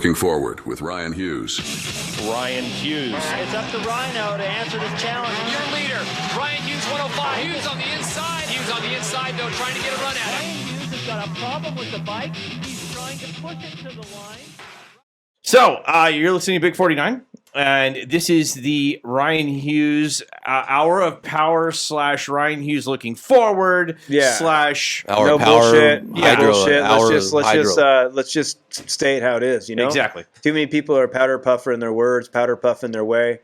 Looking Forward with Ryan Hughes. Ryan Hughes. It's up to Rhino to answer this challenge. Your leader, Ryan Hughes, 105. Hughes on the inside. Hughes on the inside, though, trying to get a run at Ryan him. Hughes has got a problem with the bike. He's trying to push it to the line. So, you're listening to Big 49, and this is the Ryan Hughes Hour of Power / Ryan Hughes Looking Forward / Hour no of Power, bullshit. hydro, Bullshit. hour Let's just state how it is. You know, Exactly. Too many people are powder puffer in their words, powder puff in their way,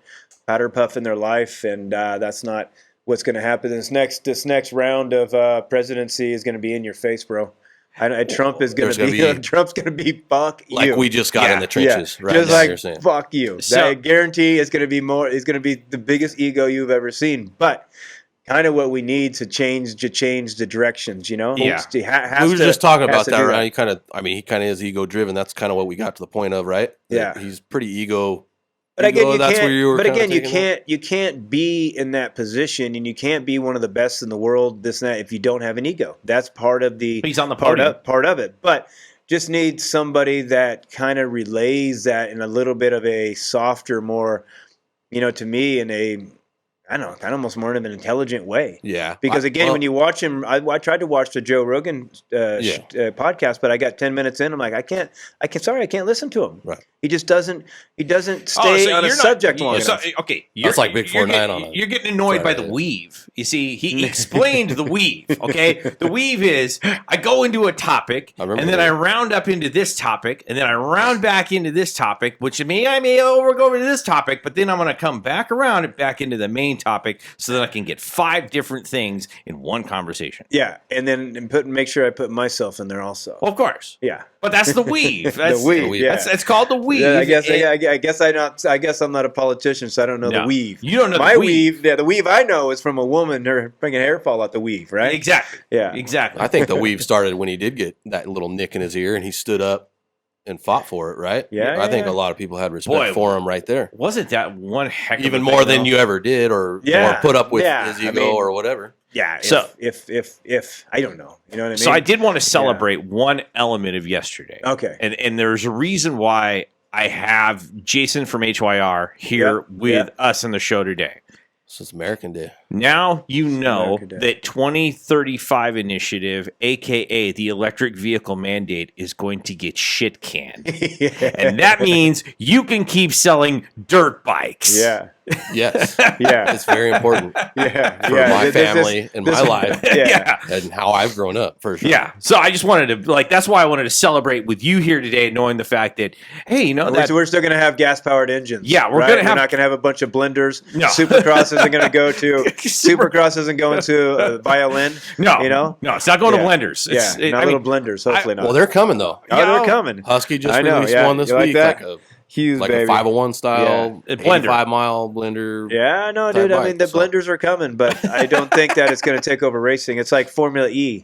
powder puff in their life, and that's not what's going to happen. This next round of presidency is going to be in your face, bro. Trump is going to be Trump's going to be fuck you. Like we just got in the trenches, right? Just now, like you're saying. fuck you. So- I guarantee it's going to be more. It's going to be the biggest ego you've ever seen. But kind of what we need to change the directions. You know, Yeah. We were just talking about that, right? He kind of is ego driven. That's kind of what we got to the point of, right? Yeah. He's pretty ego. But again, that's where you were. you can't be in that position, and you can't be one of the best in the world. This and that if you don't have an ego. That's part of the He's on the part podium. of it. But just need somebody that kind of relays that in a little bit of a softer, more, to me, in a kind of almost more of an intelligent way. Yeah. Because again, when you watch him, I tried to watch the Joe Rogan podcast, but I got 10 minutes in. I'm like, I can't listen to him. Right. He just doesn't stay on a subject long enough. Okay, That's like Big 49 on it. You're getting annoyed by the Friday. weave. You see, he explained the weave, okay? The weave is I go into a topic, I and remember then that. I round up into this topic, and then I round back into this topic, which I may go over to this topic, but then I'm going to come back around and back into the main topic so that I can get 5 different things in one conversation. Yeah, and then make sure I put myself in there also. Well, of course. Yeah, But that's the weave. That's, the weave. Yeah. It's called the weave. Yeah, I guess I'm not a politician, so I don't know No. the weave. You don't know my the weave. Yeah, the weave I know is from a woman. Her freaking hair fall out the weave, right? Exactly. Yeah. Exactly. I think the weave started when he did get that little nick in his ear, and he stood up and fought for it, right? Yeah, I think yeah. a lot of people had respect Boy, for him right there, Wasn't that one heck of even a more thing, than though? you ever did, or put up with his ego or whatever. Yeah. So- If I don't know, you know what I mean? So I did want to celebrate one element of yesterday. Okay. And there's a reason why I have Jason from HYR here with us on the show today. This is American Day. Now you know American Day. that 2035 initiative, aka the electric vehicle mandate, is going to get shit canned. And that means you can keep selling dirt bikes. Yeah. Yes, Yeah. it's very important Yeah. for my family and my life Yeah. and how I've grown up, for sure. Yeah. So I just wanted to, that's why I wanted to celebrate with you here today, knowing the fact that, hey, We're still going to have gas-powered engines. Yeah, we're right? gonna have- We're not going to have a bunch of blenders. No. Supercross isn't going to go to Supercross isn't going to violin. No, You know? no, it's not going Yeah. to blenders. Yeah, It's, not little blenders. Hopefully not. Well, they're coming though. Oh, they're coming. Husky just I know, released yeah. one this You like week, that? like Hughes, a baby. 501 style, Yeah. A blender. 85-mile blender. Yeah, no, type dude. I mean, the bike, so. blenders are coming, but I don't think that it's going to take over racing. It's like Formula E.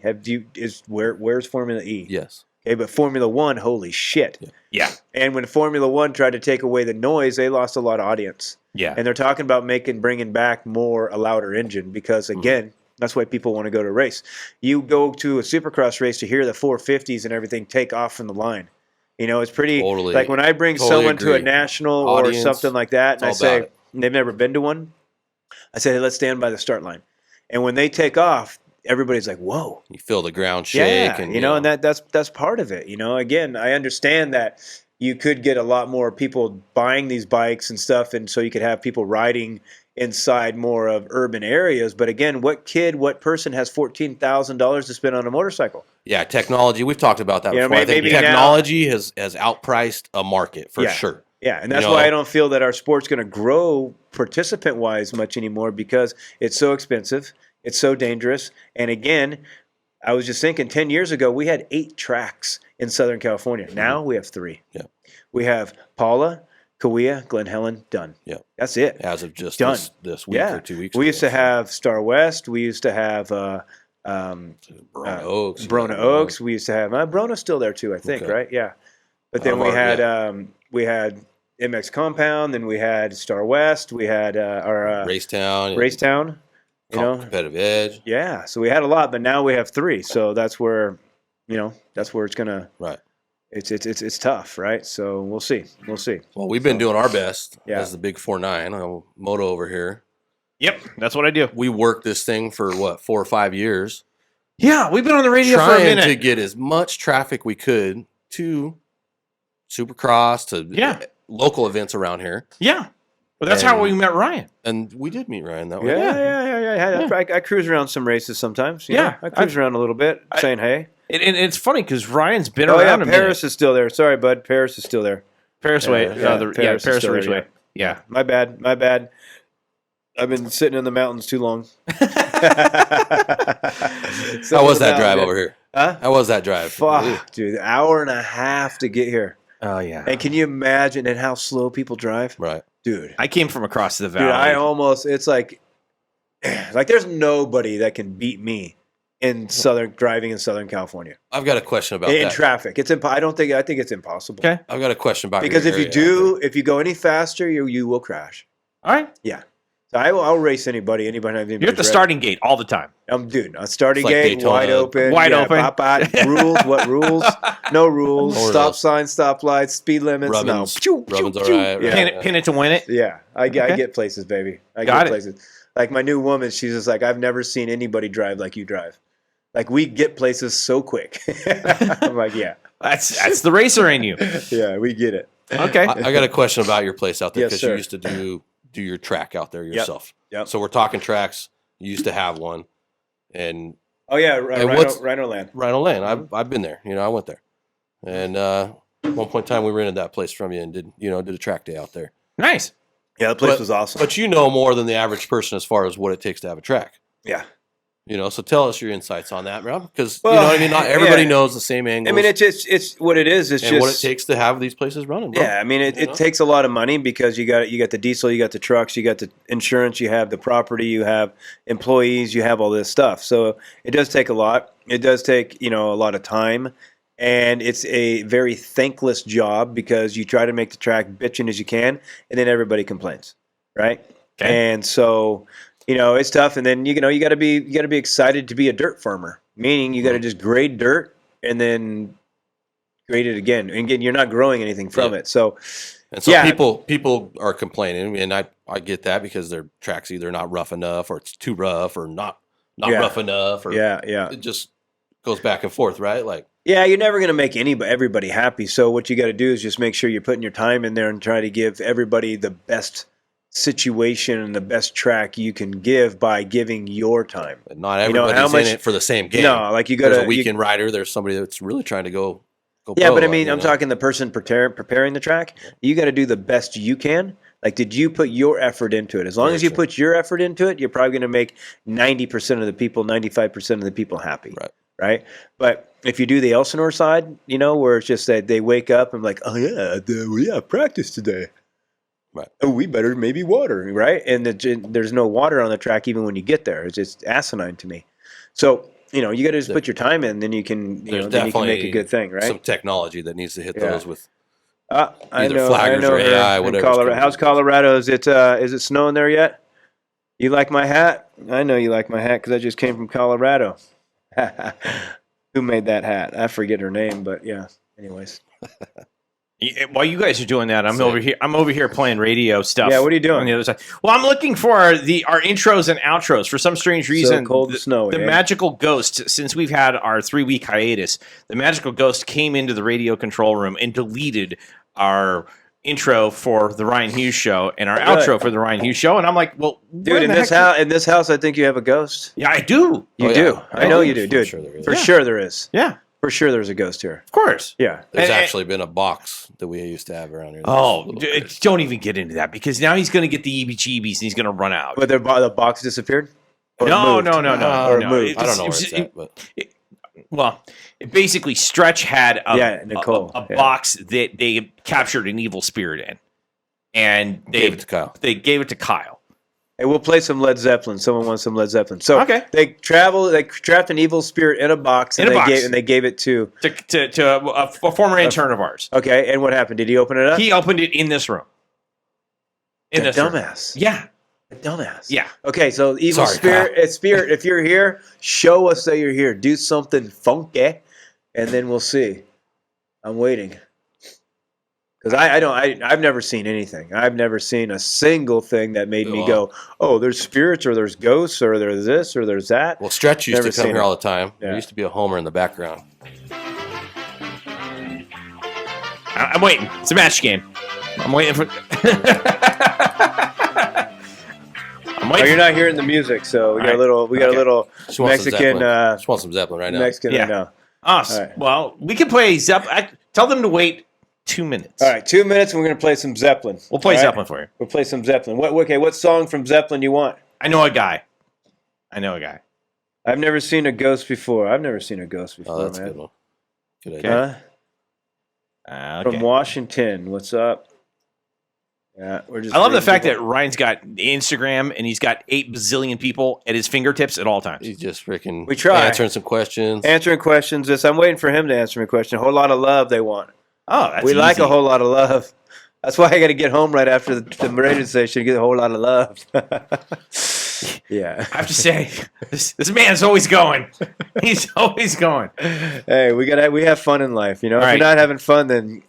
Where's Formula E? Yes. Okay, but Formula One, holy shit! Yeah. And when Formula One tried to take away the noise, they lost a lot of audience. Yeah. And they're talking about bringing back a louder engine because again, that's why people want to go to race. You go to a Supercross race to hear the 450s and everything take off from the line. You know, it's pretty Totally. like when I bring Totally someone to a agree. national Audience, or something like that, and I it's all say about they've never been to one. I say, hey, let's stand by the start line. And when they take off, everybody's like, "Whoa!" You feel the ground shake, Yeah, and and that's part of it. You know, again, I understand that you could get a lot more people buying these bikes and stuff, and so you could have people riding inside more of urban areas. But again, what person has $14,000 to spend on a motorcycle? Yeah, technology. We've talked about that Yeah, before. I think maybe now- technology has outpriced a market for Yeah. sure. Yeah, and that's You why know- I don't feel that our sport's going to grow participant-wise much anymore because it's so expensive, it's so dangerous, and again, I was just thinking 10 years ago we had 8 tracks in Southern California. Now we have 3. Yeah. We have Paula, Kauai, Glen Helen, done. Yeah. That's it. As of just Done. this week Yeah. or 2 weeks We ago. used to have Star West. We used to have Brona Oaks. Brona Oaks. We used to have Brona's still there too, I think, Okay. right? Yeah. But then we had MX Compound. Then we had Star West. We had our Racetown. Racetown. You know, Competitive Edge. yeah. So we had a lot, but now we have 3. So that's where it's gonna Right. it's tough, right? So we'll see. Well, we've been doing our best Yeah. as the Big 4-9. Moto over here. Yep, that's what I do. We worked this thing for what 4 or 5 years, Yeah, we've been on the radio for a trying minute. to get as much traffic we could to Supercross to local events around here. Yeah. Well, that's how we met Ryan. And we did meet Ryan that way. Yeah. I cruise around some races sometimes. you know. Yeah. I cruise around a little bit, saying hey. And it's funny because Ryan's been Oh yeah, around a minute. Paris is still there. Sorry, bud. Paris is still there. Paris Way. Paris is Paris still there, Raceway. Yeah. My bad. I've been sitting in the mountains too long. How was that drive over here? Huh? How was that drive? Fuck, dude, an hour and a half to get here. Oh, yeah. And can you imagine how slow people drive? Right. Dude. I came from across the valley. Dude, it's like there's nobody that can beat me in driving in Southern California. I've got a question about In that. traffic. I think it's impossible. Okay. I've got a question about Because your if you area. if you go any faster, you will crash. All right. Yeah. So I'll race anybody. You're at the ready. starting gate all the time. Dude, on starting It's like gate, Daytona. wide open. Wide open. Rules? What rules? No rules. No Stop rules. signs, stop lights, speed limits. Rubbins. No. Rubbins all right. Yeah. Pin it to win it. Yeah, I Okay. get places, baby. I Got get it. places. Like my new woman, she's just like, I've never seen anybody drive like you drive. Like we get places so quick. I'm like, yeah, That's the racer in you. yeah, we get it. Okay. I got a question about your place out there Yes, because sir. you used to do your track out there yourself. Yep. So we're talking tracks. You used to have one, and Oh yeah, what's- Rhino Land. Rhino Lane. I've been there. I went there, and at one point in time we rented that place from you and did a track day out there. Nice. Yeah, the place was awesome. But you know more than the average person as far as what it takes to have a track. Yeah. So tell us your insights on that, Rob, because Well, you know what I mean. Not everybody yeah. knows the same angles. I mean, it's what it is. It's and just what it takes to have these places running. Bro. Yeah, I mean, it You know? takes a lot of money because you got the diesel, you got the trucks, you got the insurance, you have the property, you have employees, you have all this stuff. So it does take a lot. It does take a lot of time, and it's a very thankless job because you try to make the track bitching as you can, and then everybody complains, right? Okay. And so it's tough. And then you got to be excited to be a dirt farmer, meaning you got to just grade dirt and then grade it again. And again, you're not growing anything from Yeah. it. So. And so Yeah. people are complaining, and I get that because their track's either not rough enough, or it's too rough, or not Yeah. rough enough, or Yeah. it just goes back and forth, right? Like Yeah, you're never going to make everybody happy. So what you got to do is just make sure you're putting your time in there and try to give everybody the best situation and the best track you can give by giving your time. not everybody's in it for the same game. No, like you got There's to a weekend rider. There's somebody that's really trying to go. Yeah, pro, but I mean, you I'm know? talking the person preparing the track. You got to do the best you can. Like, did you put your effort into it? As long Very as you true. put your effort into it, you're probably going to make 90% of the people, 95% of the people happy. Right. But if you do the Elsinore side, where it's just that they wake up and like, oh yeah, practice today. Right. Oh, we better maybe water, right? And there's no water on the track even when you get there. It's just asinine to me. So you got to just put your time in, then you can, There's then you can make definitely a good thing, right? Some technology that needs to hit Yeah. those with. I Either know, flaggers I know or her AI, in whatever's Colorado. coming How's through. Colorado? Is it snowing there yet? You like my hat? I know you like my hat because I just came from Colorado. Who made that hat? I forget her name, but yeah. Anyways, While you guys are doing that, I'm over here playing radio stuff. Yeah, what are you doing? on the other side? Well, I'm looking for our intros and outros. For some strange reason, cold and snowy, the eh? magical ghost. Since we've had our 3-week hiatus, the magical ghost came into the radio control room and deleted our intro for the Ryan Hughes show and our Really? outro for the Ryan Hughes show. And I'm like, well, dude, in this house, I think you have a ghost. yeah, I do. You Oh, do. yeah. I know you do, For dude. sure there is. For sure there is. Yeah, For sure there's a ghost here. of course. Yeah. There's And- actually been a box that we used to have around here. Oh, don't even get into that because now he's going to get the EBGBs and he's going to run out. But the box disappeared? Or No, moved? no. Or no. moved. I don't know where was- it's at, but Well, basically, Stretch had Nicole. a box that they captured an evil spirit in, and they gave it to Kyle. They gave it to Kyle. Hey, we'll play some Led Zeppelin. Someone wants some Led Zeppelin. So Okay. they trapped an evil spirit in a box, and they gave it to. To a former intern of ours. Okay, and what happened? Did he open it up? He opened it in this room. In The this room. dumbass. Yeah, The dumbass. yeah. Okay, so evil Sorry, spirit, if you're here, show us that you're here. Do something funky, and then we'll see. I'm waiting. Because I've never seen anything. I've never seen a single thing that made me go, oh, there's spirits or there's ghosts or there's this or there's that. Well, Stretch used Never to come seen here it. all the time. Yeah. There used to be a Homer in the background. I'm waiting. It's a match game. I'm waiting for. I'm Oh, waiting. you're not hearing the music, so we got All a little Just want some Mexican Zeppelin. Just want some Zeppelin right now. Mexican Yeah. right now. Oh, All right. well, we can play Zeppelin. Tell them to wait 2 minutes. All right, 2 minutes, and we're gonna play some Zeppelin. We'll play All right? Zeppelin for you. We'll play some Zeppelin. What song from Zeppelin you want? I know a guy. I've never seen a ghost before. Oh, that's a man. good one. Good idea. Huh? Okay. From Washington. What's up? Yeah, we're just. I love the reading fact that people. Ryan's got Instagram and he's got 8 bazillion people at his fingertips at all times. He's just freaking We try. answering some questions. Answering questions. I'm waiting for him to answer me a question. A whole lot of love they want. Oh, that's We like easy. a whole lot of love. That's why I got to get home right after the radio station to get a whole lot of love. Yeah. I have to say, this man's always going. He's always going. Hey, we have fun in life. You know, if All right. you're not having fun, then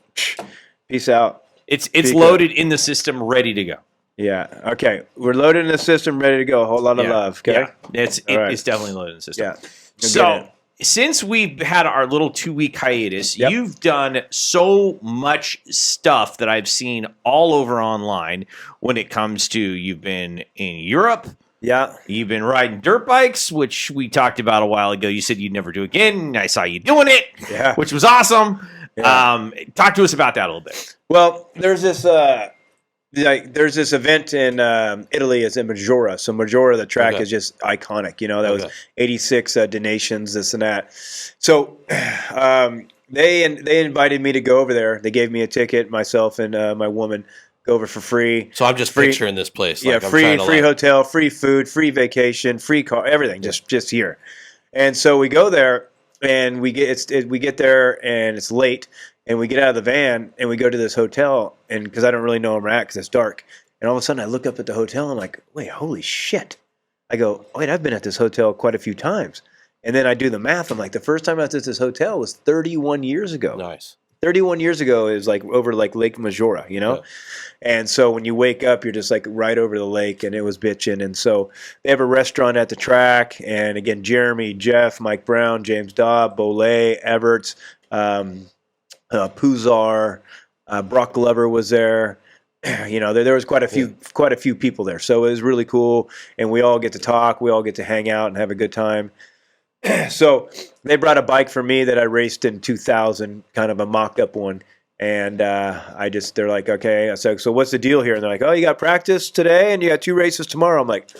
peace out. It's Speak loaded in the system, ready to go. Yeah. Okay. We're loaded in the system, ready to go. A whole lot of Yeah. love. Okay. Yeah. It's All right. it's definitely loaded in the system. Yeah. We'll So get it. since we've had our little 2-week hiatus, Yep. you've done so much stuff that I've seen all over online when it comes to you've been in Europe. Yeah. You've been riding dirt bikes, which we talked about a while ago. You said you'd never do again. I saw you doing it, Yeah. which was awesome. Yeah. Talk to us about that a little bit. Well, there's this event in Italy. It's in Majora. So Majora, the track Okay. is just iconic. You know, that was Okay. 86 donations, this and that. So they invited me to go over there. They gave me a ticket, myself and my woman, go over for free. So I'm just Free- picturing this place. Yeah, Like I'm free trying to, like- hotel, free food, free vacation, free car, everything, just here. And so we go there, and we get there, and it's late, and we get out of the van, and we go to this hotel, and because I don't really know where we're at because it's dark, and all of a sudden I look up at the hotel, I'm like, wait, holy shit! I go, wait, I've been at this hotel quite a few times, and then I do the math. I'm like, the first time I was at this hotel was 31 years ago. Nice. 31 years ago is like over like Lake Majora, you know? Yeah. And so when you wake up, you're just like right over the lake, and it was bitching. And so they have a restaurant at the track. And again, Jeremy, Jeff, Mike Brown, James Dobb, Bolay, Everts, Puzar, Brock Glover was there. You know, there was quite a few people there. So it was really cool. And we all get to talk. We all get to hang out and have a good time. So they brought a bike for me that I raced in 2000, kind of a mocked up one. And they're like, okay. I said, so what's the deal here? And they're like, oh, you got practice today and you got 2 races tomorrow. I'm like,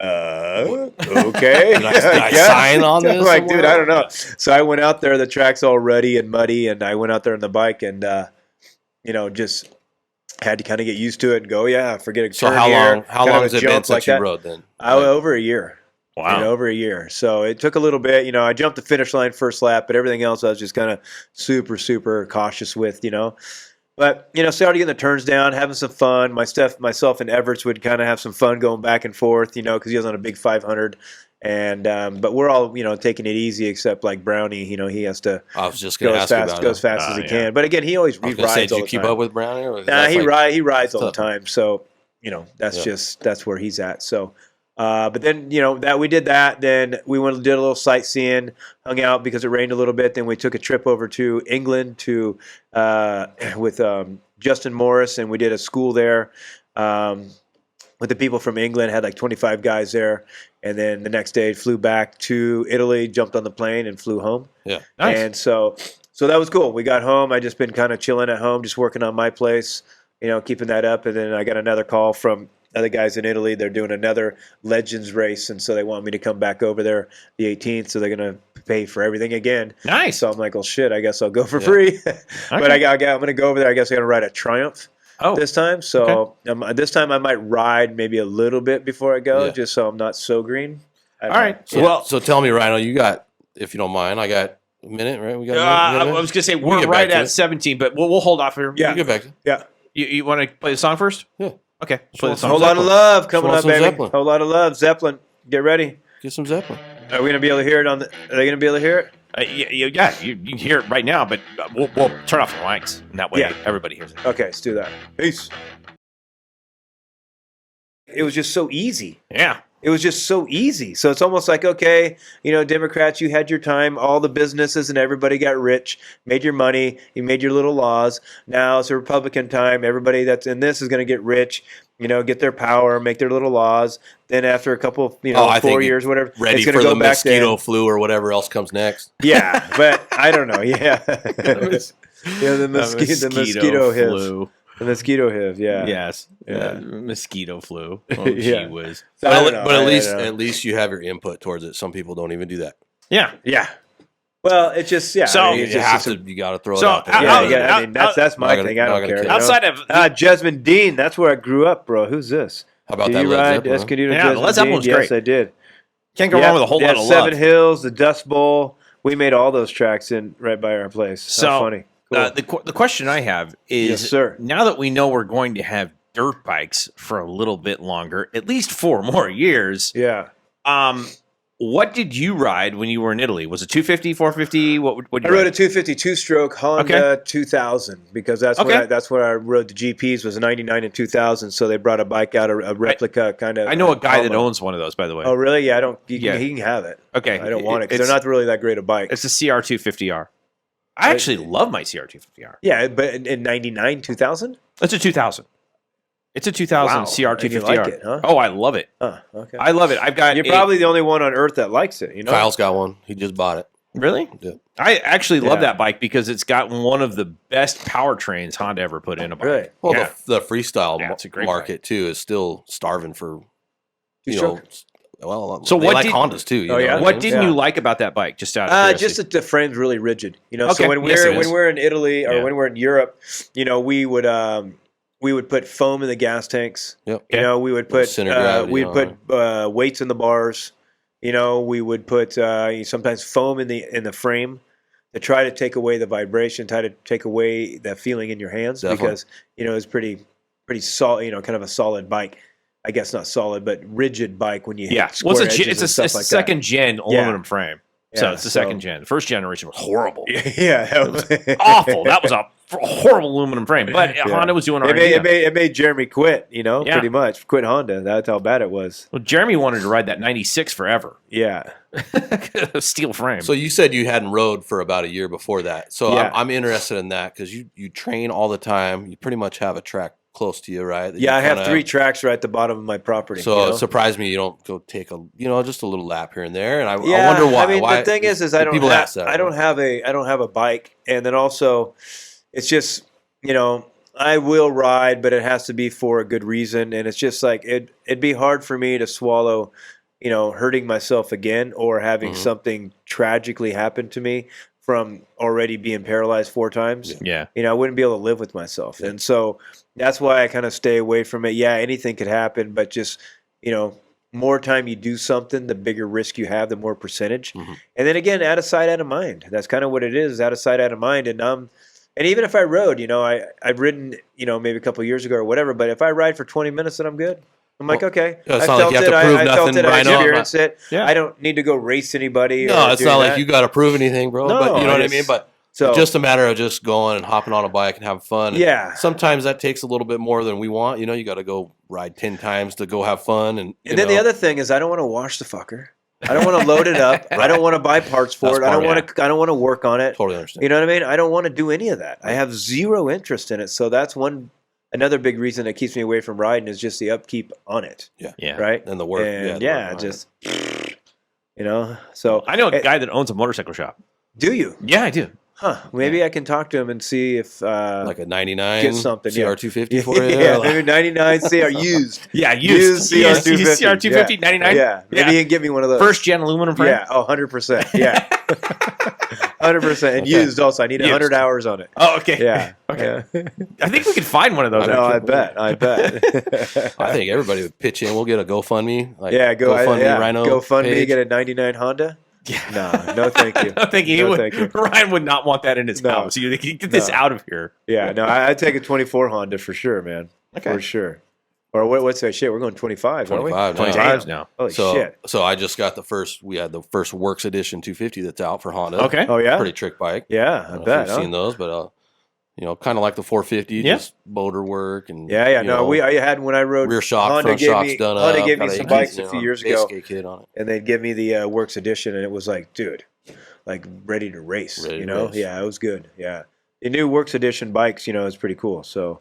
okay. Did I sign on I'm this like, somewhere? dude, I don't know. So I went out there. The track's all ruddy and muddy. And I went out there on the bike and, just had to kind of get used to it and go, yeah, forget a So turn how here, long? How kind of long a has it jump been since like you that. rode then? Over a year. Wow. Over a year. So it took a little bit. You know, I jumped the finish line first lap, but everything else I was just kind of super, super cautious with, you know. But, started getting the turns down, having some fun. Myself and Everts would kind of have some fun going back and forth, because he was on a big 500. And but we're all, taking it easy except like Brownie, he has to I was just going go to as ask you fast, about go it. as fast as he yeah. can. But again, he always I was going to say, rides did all you the keep time. up with Brownie? Or Nah, that's he like- rides all the tough. time. So, that's Yeah. that's where he's at. So, but then, that we did that. Then we went and did a little sightseeing, hung out because it rained a little bit. Then we took a trip over to England with Justin Morris, and we did a school there with the people from England. Had like 25 guys there. And then the next day flew back to Italy, jumped on the plane and flew home. Yeah. Nice. And so that was cool. We got home. I just been kind of chilling at home, just working on my place, keeping that up. And then I got another call from other guys in Italy. They're doing another Legends race, and so they want me to come back over there the 18th. So they're going to pay for everything again. Nice. So I'm like, well, shit, I guess I'll go for free. But I'm going to go over there. I guess I'm going to ride a Triumph this time. So this time I might ride maybe a little bit before I go, Yeah. just so I'm not so green. All right. So, Well, so tell me, Rhino, you got, if you don't mind, I got a minute, right? We got a minute? I You got a minute? was going to say can we're get right back to at it. 17, but we'll hold off here. Yeah. You get back to Yeah. You want to play the song first? Yeah. Okay. Play the Some song. Whole lot of Zeppelin. love coming Want up, some baby. Zeppelin. Whole lot of love. Zeppelin, get ready. Get some Zeppelin. Are we going to be able to hear it are they going to be able to hear it? You can hear it right now, but we'll turn off the mics, and that way everybody hears it. Okay, let's do that. Peace. It was just so easy. Yeah. It was just so easy. So it's almost like, okay, Democrats, you had your time. All the businesses and everybody got rich, made your money. You made your little laws. Now it's a Republican time. Everybody that's in this is going to get rich, get their power, make their little laws. Then after a couple, 4 years, whatever, ready it's going for to go the back mosquito then. flu or whatever else comes next. Yeah, but I don't know. Yeah. The mosquito flu. The mosquito HIV, yeah. Yes. Yeah. Mosquito flu. Oh, Yeah. gee whiz. I don't know. But I don't at know. least you have your input towards it. Some people don't even do that. Yeah. Yeah. Well, it's just, yeah. So- I mean, You got to throw it So, out there. I mean, that's my Not gonna- thing. I not don't gonna care. care. Outside of Jasmine Dean, that's where I grew up, bro. Who's this? How about Did that you Led ride Zeppelin, huh? Escondido Yeah, the Jasmine Led Zeppelin Dean? was Yes, great. I did. can't go wrong with a whole lot of Seven love. Hills, the Dust Bowl. We made all those tracks in right by our place. So, How funny. Cool. the question I have is, Yes, sir. now that we know we're going to have dirt bikes for a little bit longer, at least 4 more years, Yeah. what did you ride when you were in Italy? Was it 250, 450? What I you rode ride? a 252-stroke Honda 2000 because that's Okay. when I rode the GPs was a 99 and 2000. So they brought a bike out, a replica kind of. I know a guy that Hummer. owns one of those, by the way. Oh, really? Yeah, I don't. He Yeah. can have it. Okay. I don't want it because It's- they're not really that great a bike. It's a CR250R. I actually love my CR250R. Yeah, but in 99, 2000? It's a 2000. It's a 2000 Wow. CR250R. And you like it, huh? Oh, I love it. Huh, okay. I love it. I've got You're a- probably the only one on earth that likes it, Kyle's got one. He just bought it. Really? Yeah. I actually love Yeah. that bike because it's got one of the best powertrains Honda ever put in a bike. Really? Well, Yeah. the freestyle Yeah, it's a great market too is still starving for, Two-stroke? well, So they what like did- Hondas too. You Oh, know yeah? what I What mean? didn't Yeah. you like about that bike? Just out of curiosity. Just that the frame's really rigid. Okay. So when Yes, it is. we're in Italy or Yeah. when we're in Europe, we would put foam in the gas tanks. Yep. We would put Center gravity we'd on put weights in the bars. We would put sometimes foam in the frame to try to take away the vibration, try to take away the feeling in your hands Definitely. because it's pretty solid. Kind of a solid bike. I guess not solid, but rigid bike when you Yeah. hit square Well, edges it's and a stuff like second gen aluminum frame. So Yeah, it's the second gen. The first generation was horrible. that. Yeah, Awful. That was a horrible aluminum frame. But Honda was doing R&D. It made Jeremy quit, Yeah. pretty much. Quit Honda. That's how bad it was. Well, Jeremy wanted to ride that 96 forever. Yeah. Steel frame. So you said you hadn't rode for about a year before that. So Yeah. I'm interested in that because you train all the time. You pretty much have a track close to you, right? that Yeah, you I have kinda- 3 tracks right at the bottom of my property. So it surprised me you don't go take just a little lap here and there. And I yeah, wonder why. I mean, why the thing is I don't people have, ask that. I don't have a bike, and then also, it's just I will ride, but it has to be for a good reason, and it's just like it'd be hard for me to swallow, hurting myself again or having Mm-hmm. something tragically happen to me from already being paralyzed 4 times. yeah. I wouldn't be able to live with myself. And so that's why I kind of stay away from it. Yeah, anything could happen, but just, more time you do something, the bigger risk you have, the more percentage. Mhm. And then again, out of sight, out of mind. That's kind of what it is, out of sight, out of mind. And even if I rode, I've ridden, maybe a couple of years ago or whatever, but if I ride for 20 minutes, then I'm good. I'm like, okay, Yeah, it's I not like felt you have it, to prove I felt nothing it, I right now. experienced it. Yeah. I don't need to go race anybody. No, or it's doing not like that. you got to prove anything, bro. No, but you know what I it's- mean. But So just a matter of just going and hopping on a bike and having fun. And Yeah. sometimes that takes a little bit more than we want. You got to go ride 10 times to go have fun. And then the other thing is, I don't want to wash the fucker. I don't want to load it up. I don't want to buy parts for That's it. I don't part want to. I don't want to work on it. totally understand. You know what I mean? I don't want to do any of that. I have zero interest in it. So that's another big reason that keeps me away from riding is just the upkeep on it. Yeah. Right. And the work. And the work behind just So I know a guy that owns a motorcycle shop. Do you? Yeah, I do. Huh? Maybe I can talk to him and see if like a 99 get something, yeah. CR250 for you. yeah, Like, maybe 99 CR used. Yeah, Used CR250. CR250, 99. Yeah, maybe he can give me one of those. First gen aluminum frame. Yeah, 100%. Yeah, 100%. And used also. I need 100 hours on it. Oh, okay. Yeah. Okay. Yeah. I think we could find one of those. No, actually. I bet. I think everybody would pitch in. We'll get a GoFundMe. Like Yeah, GoFundMe Rhino. GoFundMe, page. get a 99 Honda. Yeah. No, thank you. I think he No, would, thank you. Ryan would not want that in his No. house. Get this No. out of here. Yeah, no, I'd take a 24 Honda for sure, man. Okay. For sure. Or what's that shit? We're going 25, aren't we? 25 now. 25s now. Holy So, shit. so I just got we had the first Works Edition 250 that's out for Honda. Okay. Oh, yeah? Pretty trick bike. Yeah, I don't know if bet. you've seen those, but kind of like the 450, Yeah. just motor work and Yeah. you No, know, I had when I rode rear shock, Honda front gave shocks me, done Honda up. gave me got some AKs, bikes a few years base ago, kit on it. and they'd give me the Works Edition, and it was like, dude, like ready to race. Ready to you know? race. Yeah, it was good. Yeah, the new Works Edition bikes, is pretty cool. So.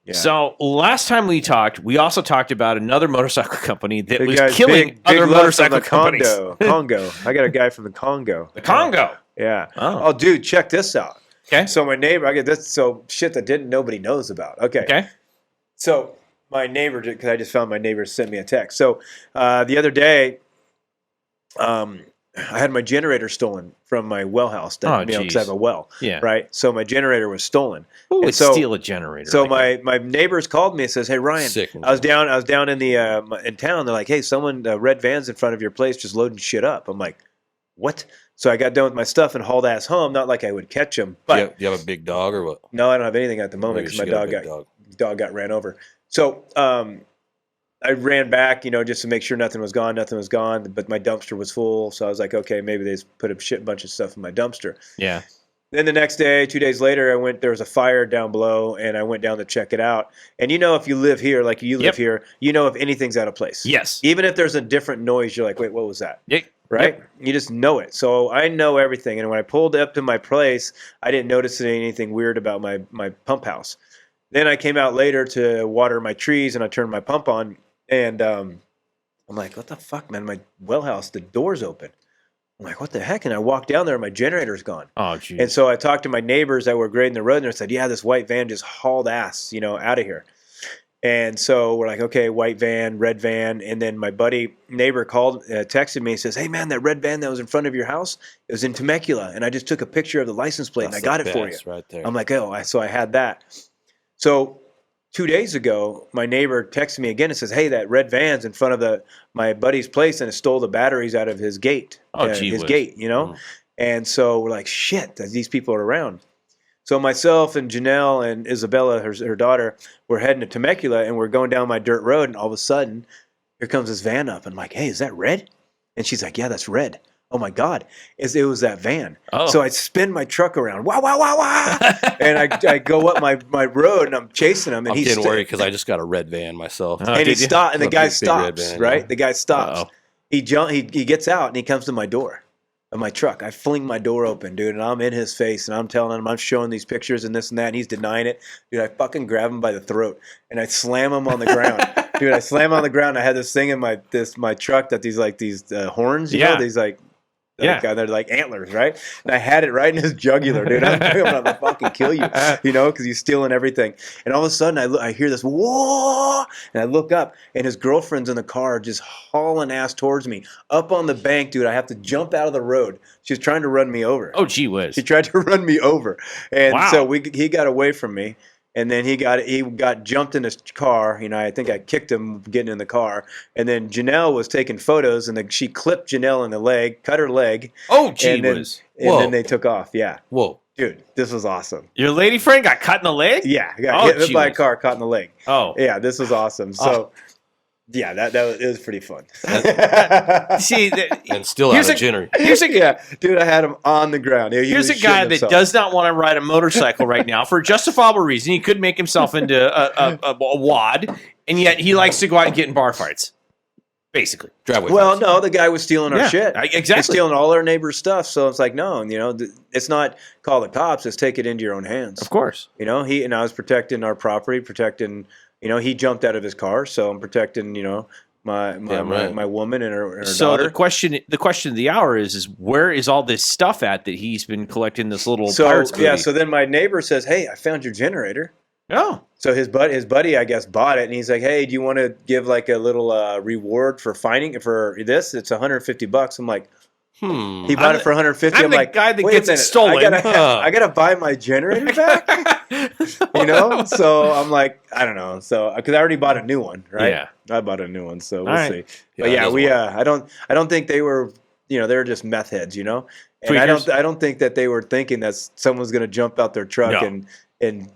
Yeah. So last time we talked, we also talked about another motorcycle company that Big was guys, killing big other love from motorcycle the companies. Congo. I got a guy from the Congo. The Congo. Yeah. Oh. Oh, dude, check this out. Okay. So my neighbor, I get this. So shit that nobody knows about. Okay. Okay. So my neighbor, because I just found my neighbor sent me a text. So the other day, I had my generator stolen from my well house. Because I have a well. Yeah. Right. So my generator was stolen. Who would And so- steal a generator? So like my neighbors called me and says, "Hey Ryan, Sickening. I was down in the in town. They're like, hey, someone red vans in front of your place just loading shit up." I'm like, "What?" So I got done with my stuff and hauled ass home. Not like I would catch them, but Do you have a big dog or what? no, I don't have anything at the moment Maybe because you my should get a big dog got ran over. So I ran back, just to make sure nothing was gone. Nothing was gone, but my dumpster was full. So I was like, okay, maybe they just put a bunch of stuff in my dumpster. yeah. Then the next day, 2 days later, there was a fire down below, and I went down to check it out. And if you live here, like you live Yep. here, if anything's out of place. Yes. Even if there's a different noise, you're like, wait, what was that? Yeah. Right? Yep. You just know it. So I know everything. And when I pulled up to my place, I didn't notice anything weird about my pump house. Then I came out later to water my trees, and I turned my pump on, and I'm like, what the fuck, man? My well house, the door's open. I'm like, what the heck? And I walked down there, and my generator's gone. Oh, geez. And so I talked to my neighbors that were grading the road, and they said, yeah, this white van just hauled ass, out of here. And so we're like, okay, white van, red van. And then my neighbor texted me and says, hey, man, that red van that was in front of your house, it was in Temecula. And I just took a picture of the license plate, and I got it for you. Right there. I'm like, so I had that. So 2 days ago, my neighbor texted me again and says, hey, that red van's in front of my buddy's place, and it stole the batteries out of his gate. Oh, gee his whiz. gate, And so we're like, shit, these people are around. So myself and Janelle and Isabella, her daughter, we're heading to Temecula, and we're going down my dirt road, and all of a sudden, here comes this van up. And I'm like, hey, is that red? And she's like, yeah, that's red. Oh my God, it was that van. Oh. So I spin my truck around, wow, wow, wow, wow. And I go up my road, and I'm chasing him. And I'm getting worried because I just got a red van myself. Oh, and he did you? stopped, and the A guy big red stops, van, right? yeah. The guy stops. Uh-oh. He gets out, and he comes to my door of my truck. I fling my door open, dude, and I'm in his face, and I'm telling him, I'm showing these pictures and this and that, and he's denying it. Dude, I fucking grab him by the throat, and I slam him on the ground. Dude, I slam him on the ground. I had this thing in my truck that these horns, you know, these they're like antlers, right? And I had it right in his jugular, dude. I'm gonna fucking kill you, because he's stealing everything. And all of a sudden, I hear this whoa, and I look up, and his girlfriend's in the car, just hauling ass towards me, up on the bank, dude. I have to jump out of the road. She's trying to run me over. Oh, gee whiz. She tried to run me over, and Wow. so he got away from me. And then he got jumped in his car. I think I kicked him getting in the car. And then Janelle was taking photos, and she clipped Janelle in the leg, cut her leg. Oh, gee and then, whiz. and then they took off. Yeah, Whoa. dude, this was awesome. Your lady friend got cut in the leg? Yeah, I got Oh, hit by a gee car, caught in the leg. Oh. Yeah, this was awesome. So, yeah, it was pretty fun. See, And still out of generator. Yeah, dude, I had him on the ground. He here's was a guy shitting that himself. does not want to ride a motorcycle right now for a justifiable reason. He could make himself into a wad, and yet he likes to go out and get in bar fights. Basically. Driveway Well, fights. no, the guy was stealing our Yeah, shit. exactly. He's stealing all our neighbors' stuff. So it's like, no, it's not call the cops. It's take it into your own hands. Of course. He and I was protecting our property, protecting. He jumped out of his car, so I'm protecting. My woman and her So daughter. the question of the hour is where is all this stuff at that he's been collecting this little So pirate's booty? So then my neighbor says, "Hey, I found your generator." Oh. So his buddy, I guess, bought it, and he's like, "Hey, do you want to give like a little reward for finding for this? It's $150." I'm like, he bought it for $150. I'm I'm the like, guy that wait a gets it minute, stolen. I gotta buy my generator back. So I'm like, I don't know. So because I already bought a new one, right? Yeah. I bought a new one, so we'll All right. see. Yeah, But it yeah, doesn't we work. I don't think they were, they were just meth heads, And Tweakers? I don't think that they were thinking that someone's gonna jump out their truck No. and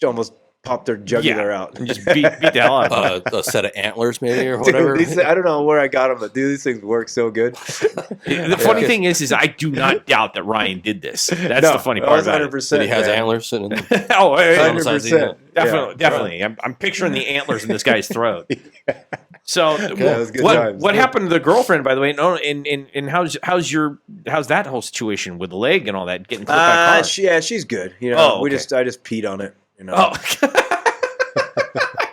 almost pop their jugular out. And just beat the hell out of them. A set of antlers, maybe, or Dude, whatever. I don't know where I got them, but dude, these things work so good. The funny thing is I do not doubt that Ryan did this. That's the funny part about it. 100%. That he has man. antlers sitting in Oh, hey, hey, 100%. definitely, Yeah. definitely. I'm picturing the antlers in this guy's throat. So, That was good what times. happened to the girlfriend, by the way? No, and how's that whole situation with the leg and all that getting clipped by a car? She's good. You know, Oh, okay. I just peed on it. You know,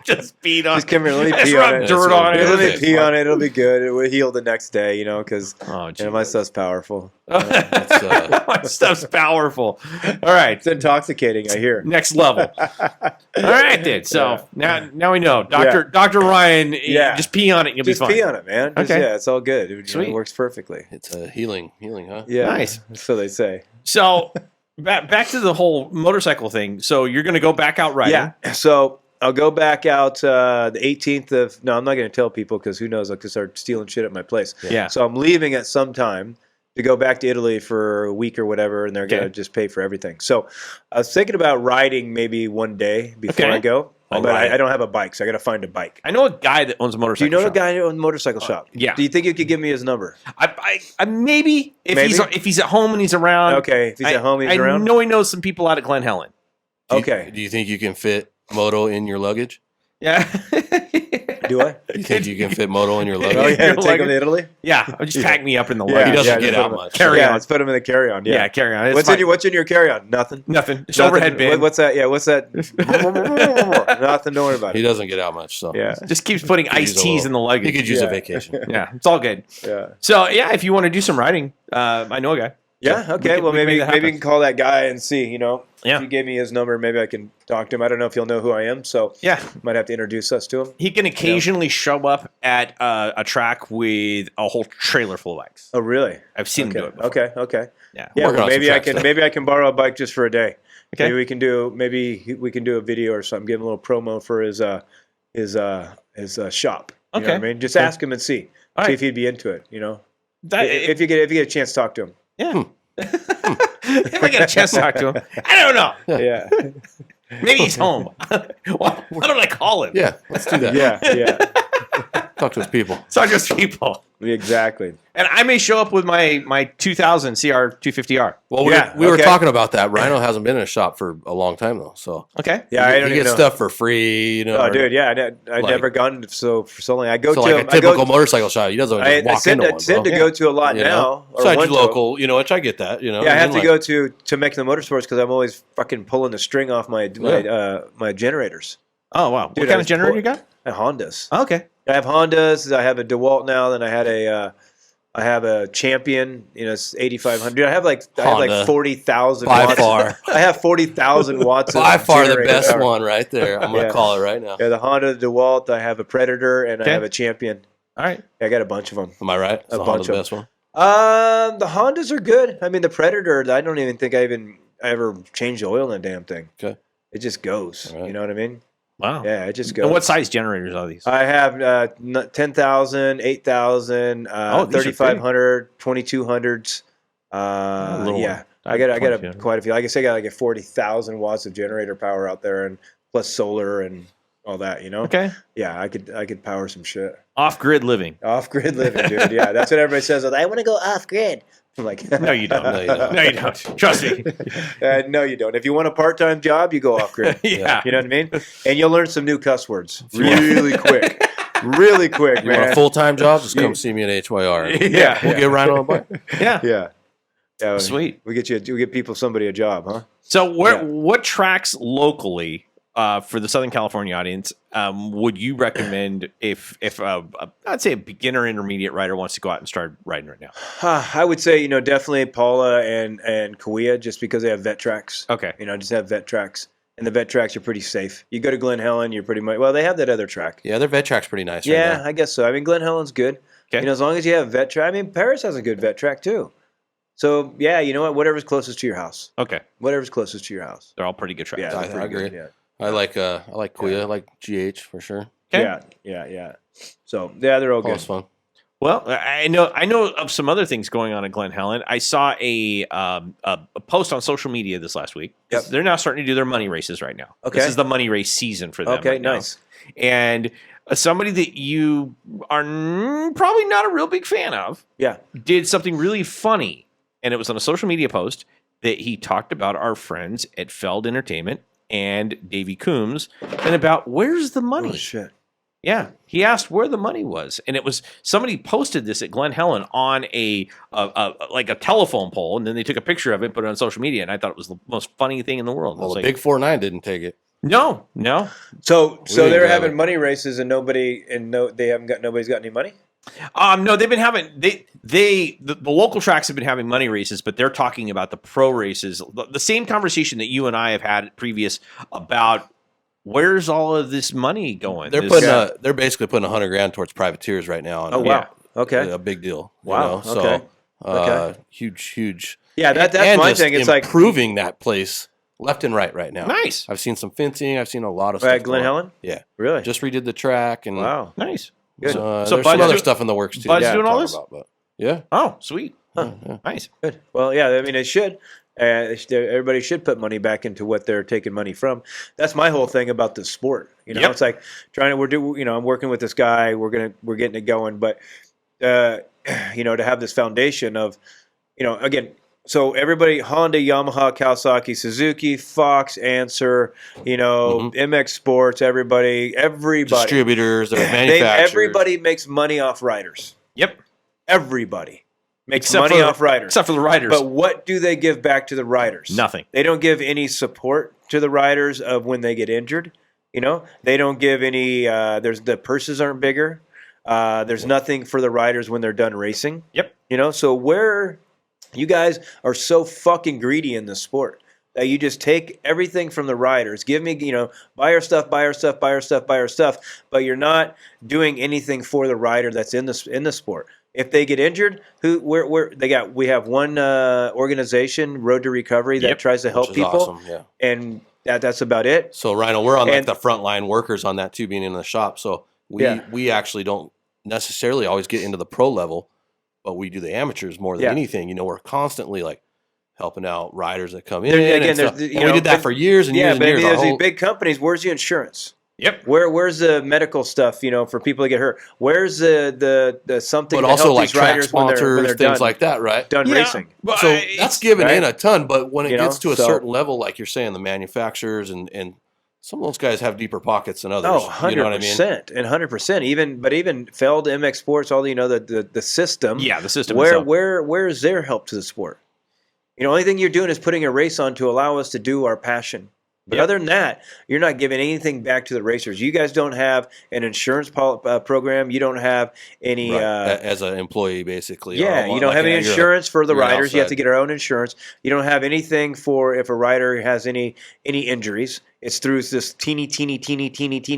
just peed on. just come here, let me Just pee rub on it. dirt on it. Let me Okay. pee on it. It'll be good. It will heal the next day. You know, because Oh, my stuff's powerful. My stuff's powerful. All right, It's intoxicating. I hear. next level. All right, then. So now we know, Dr. Ryan. Yeah. Just pee on it, and you'll Just be fine. pee on it, man. Just, Okay. Yeah, it's all good. Sweet. It works perfectly. It's a healing, huh? Yeah. Nice. So they say. So back to the whole motorcycle thing. So you're going to go back out riding. Yeah. So I'll go back out the 18th of. No, I'm not going to tell people because who knows? I could start stealing shit at my place. Yeah. So I'm leaving at some time to go back to Italy for a week or whatever, and they're going to just pay for everything. So I was thinking about riding maybe one day before Okay. I go, All but right. I don't have a bike, so I got to find a bike. I know a guy that owns a Do motorcycle. you know the shop. guy who owns a motorcycle shop? yeah. Do you think you could give me his number? I maybe if Maybe? he's at home and he's around. Okay, if he's at home, he's around. I know he knows some people out at Glen Helen. Okay. Do you think you can fit Moto in your luggage? Yeah. Do I? Do you think you can fit Moto in your luggage? Oh yeah, Your take him luggage? to Italy. Yeah. Just tag me up in the Yeah, luggage. He doesn't yeah, get just out put him- much. Carry on. Let's put him in the carry-on. Yeah, Yeah. carry on. It's What's fine. what's in your carry-on? Nothing. Nothing. Just overhead bin. What's that? Yeah. What's that? Nothing. Don't worry about He it. doesn't get out much, so Yeah. Just keeps putting Could iced use a teas little- in the luggage. he could use Yeah. a vacation. Yeah, it's all good. Yeah. So yeah, if you want to do some riding, I know a guy. Yeah. So Okay. we Well, can maybe make that maybe you happen. can call that guy and see. You know, Yeah. if you gave me his number, maybe I can talk to him. I don't know if he'll know who I am, so Yeah, might have to introduce us to him. he can occasionally show up at a track with a whole trailer full of bikes. Oh, really? I've seen him do it before. Okay. Okay. Yeah. Yeah. Working Well, on maybe some I track can. stuff. Maybe I can borrow a bike just for a day. Okay. Maybe we can do. Maybe we can do a video or something. Give him a little promo for his shop. You know Okay. what I mean, just ask him and see. All See right. if he'd be into it. You know, That- if you get a chance to talk to him. yeah. If I get a chance to talk to him, I don't know. Yeah. Maybe he's home. Why don't I call him? Yeah, let's do that. Yeah. Yeah. Talk to his people. So just people. Exactly. And I may show up with my 2000 CR 250R. Well, Yeah, we were okay. talking about that. Rhino hasn't been in a shop for a long time though, so Okay. Yeah. I he don't even gets know. stuff for free. You know, Oh, or- dude. Yeah. I like- never gone for so long. I go so to. like a typical motorcycle shop, he doesn't just I walk tend into to, one. tend bro. to go to a lot You now. know? Or Besides one you to- local, you know, which I get that. You know, Yeah, I have And to like- go to Mexican Motorsports because I'm always fucking pulling the string off my generators. Oh wow. Dude, what I kind was of generator pull- you got? Hondas. Oh, okay. I have Hondas. I have a DeWalt now. Then I had I have a Champion. You know, it's 8,500. I have like Honda. 40,000 By watts. far. I have 40,000 watts. by of far the generator best power. one right there. I'm gonna Yeah. call it right now. Yeah, the Honda DeWalt. I have a Predator and Okay. I have a Champion. All right. I got a bunch of them. Am I right? Is A the bunch Honda the of best one? The Hondas are good. I mean, the Predator. I don't even think I ever changed the oil in the damn thing. Okay. It just goes. All right. You know what I mean? Wow. Yeah, it just goes. And what size generators are these? I have 10,000, 8,000, these are big. 3,500, 2,200s. Little Yeah, one. I got 2200. quite a few. Like I say, I got like a 40,000 watts of generator power out there, and plus solar and all that. You know. Okay. Yeah, I could power some shit. Off grid living. Off grid living, dude. Yeah, that's what everybody says. I want to go off grid. I'm like, No, you don't. No, you don't. No, you don't. Trust me. no, you don't. If you want a part-time job, you go off grid. Yeah. You know what I mean? And you'll learn some new cuss words really quick. Really quick, You want man. a full time job? Just come see me at HYR. Yeah. We'll get Rhino on a bike. Yeah. Yeah. Yeah. Sweet. We get somebody a job, huh? So Yeah. what tracks locally for the Southern California audience would you recommend if I'd say a beginner intermediate rider wants to go out and start riding right now? I would say, definitely Paula and Kauai, just because they have vet tracks. Okay. Just have vet tracks. And the vet tracks are pretty safe. You go to Glen Helen, you're pretty much, well, they have that other track. Yeah, their vet track's pretty nice. right Yeah, now. I guess so. I mean, Glen Helen's good. Okay. As long as you have vet track. I mean, Paris has a good vet track too. So, yeah, you know what? Whatever's closest to your house. Okay. Whatever's closest to your house. They're all pretty good tracks. Yeah, I they're pretty agree. good, Yeah. I like Kuya. I like GH for sure. Okay. Yeah. So, yeah, they're all That was good. fun. Well, I know of some other things going on at Glen Helen. I saw a post on social media this last week. Yep. They're now starting to do their money races right now. Okay. This is the money race season for them. Okay, right now. nice. And somebody that you are probably not a real big fan of, Yeah. did something really funny, and it was on a social media post that he talked about our friends at Feld Entertainment and Davey Coombs and about where's the money. Oh, shit. Yeah, he asked where the money was, and it was somebody posted this at Glen Helen on a like a telephone pole, and then they took a picture of it, put it on social media, and I thought it was the most funny thing in the world. I Well, was the like, big 4-9 didn't take it. no. So didn't they're grab having it. money races and nobody's got any money? No, they've been having the local tracks have been having money races, but they're talking about the pro races. The same conversation that you and I have had previous about where's all of this money going. They're putting they're basically putting $100,000 towards privateers right now. Oh, wow. Okay. A big deal. Wow, You know? okay. So, Okay. huge. Yeah, that's and my just thing. It's like improving that place left and right now. Nice. I've seen some fencing. I've seen a lot of at stuff. Glen going on. Helen? Yeah. Really? Just redid the track and Wow. Nice. Good. So, So there's Bud's some other do- stuff in the works too. Bud's to doing all talk this? about, but yeah. Oh, sweet. Huh. Nice. Good. Well, yeah. I mean, it should. Everybody should put money back into what they're taking money from. That's my whole thing about the sport. You know, Yep. it's like I'm working with this guy. We're getting it going, but to have this foundation of, again. So everybody, Honda, Yamaha, Kawasaki, Suzuki, Fox, Answer, MX Sports, everybody, Distributors, their they, manufacturers. everybody makes money off riders. Yep. Everybody makes Except money for- off riders. Except for the riders. But what do they give back to the riders? Nothing. They don't give any support to the riders of when they get injured. They don't give any. The purses aren't bigger. There's nothing for the riders when they're done racing. Yep. So where you guys are so fucking greedy in this sport that you just take everything from the riders. Give me, buy our stuff, but you're not doing anything for the rider that's in the sport. If they get injured, we have one organization, Road to Recovery, that tries to help Which is people, awesome, yeah. and that's about it. So Rhino, we're on And- the frontline workers on that too, being in the shop. So we actually don't necessarily always get into the pro level, but we do the amateurs more than anything. We're constantly like helping out riders that come in. Again, and there's stuff. the- And we did that for years and years and but years. there's Our these whole- big companies. Where's the insurance? Yep. Where's the medical stuff? For people to get hurt. Where's the something? but to also help like these track riders when sponsors, they're things done, like that, right? done Yeah. racing. But So that's given right? in a ton, but when it gets to a so- certain level, like you're saying, the manufacturers and some of those guys have deeper pockets than others. Oh, 100%. You know what I mean? And 100%. Even Feld, MX Sports, all the system. Yeah, the system Where itself. where is their help to the sport? Only thing you're doing is putting a race on to allow us to do our passion. But Yep. other than that, you're not giving anything back to the racers. You guys don't have an insurance program. You don't have any. Right. As an employee, basically. Yeah, or you don't like have any you're a- insurance for the you're riders. You have to outside. get our own insurance. You don't have anything for if a rider has any injuries. It's through this teeny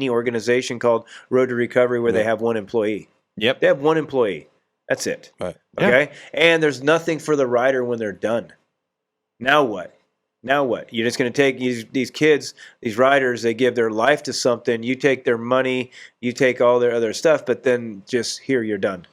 organization called Road to Recovery where they have one employee. Yep. They have one employee. That's it. Right. Okay? And there's nothing for the rider when they're done. Now what? You're just going to take these kids, these riders, they give their life to something. You take their money, you take all their other stuff, but then just here, you're done.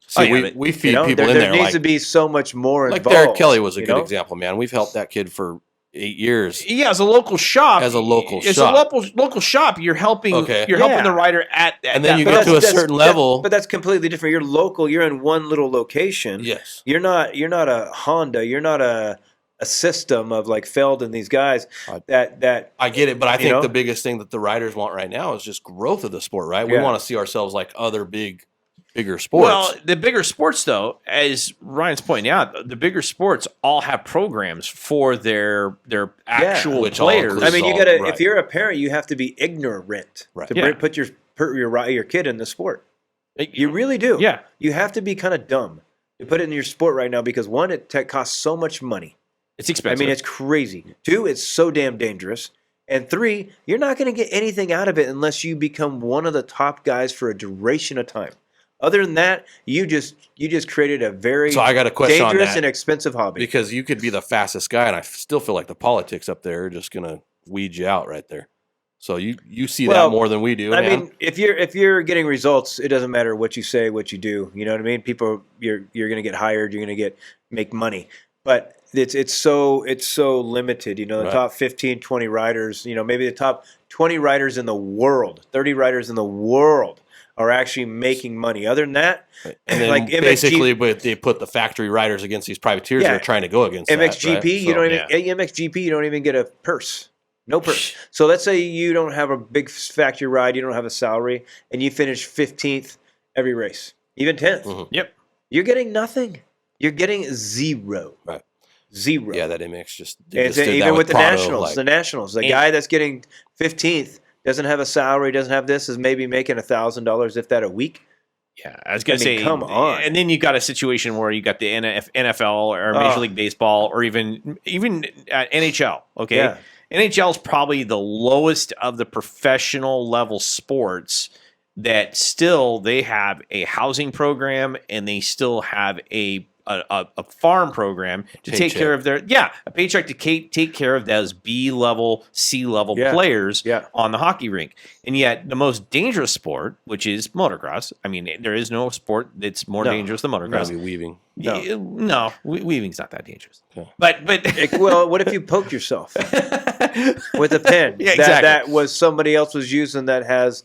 See, Oh, yeah, we feed people there in there. needs like to be so much more like involved. Derek Kelly was a you good know? example, man. We've helped that kid for 8 years. Yeah, as a local shop. As a local As shop. a local shop, you're helping. Okay. You're Yeah. helping the rider at And then that you level. get to a certain level. But that's completely different. You're local. You're in one little location. Yes. You're not a Honda. You're not a system of like Feld and these guys that I get it, but I think know? the biggest thing that the riders want right now is just growth of the sport, right? We Yeah. want to see ourselves like other bigger sports. Well, the bigger sports, though, as Ryan's pointing out, the bigger sports all have programs for their actual which all players. includes I mean, you all- gotta. right. If you're a parent, you have to be ignorant Right. to Yeah. put your kid in the sport. You really do. Yeah. You have to be kind of dumb to put it in your sport right now because one, it costs so much money. It's expensive. I mean, it's crazy. Two, it's so damn dangerous. And three, you're not going to get anything out of it unless you become one of the top guys for a duration of time. Other than that, you just created a very So I got a question on dangerous that. and expensive hobby. because you could be the fastest guy, and I still feel like the politics up there are just going to weed you out right there. So you see that more than we do. I mean, if you're getting results, it doesn't matter what you say, what you do. You know what I mean? People, you're going to get hired. You're going to make money. But it's so limited. You know, the top 15, 20 riders. You know, maybe the top 20 riders in the world, 30 riders in the world are actually making money. Other than that, and then like basically, but they put the factory riders against these privateers that are trying to go against MXGP. That, right? You don't even MXGP. You don't even get a purse. No purse. So let's say you don't have a big factory ride, you don't have a salary, and you finish 15th every race, even 10th. Mm-hmm. Yep. You're getting nothing. You're getting zero. Right. Zero. Yeah, that MX just even with the Prado, Nationals. The Nationals. The guy that's getting 15th doesn't have a salary, doesn't have this, is maybe making $1,000, if that, a week. Yeah, I was going to say, come on. And then you got a situation where you got the NFL or Major League Baseball or even NHL. Okay. Yeah. NHL is probably the lowest of the professional level sports that still they have a housing program and they still have a farm program to take care of a paycheck to take care of those B level, C level players on the hockey rink. And yet the most dangerous sport, which is motocross, I mean, there is no sport that's more dangerous than motocross. Maybe weaving. No, weaving's not that dangerous. Okay. But well, what if you poke yourself with a pen that was somebody else was using that has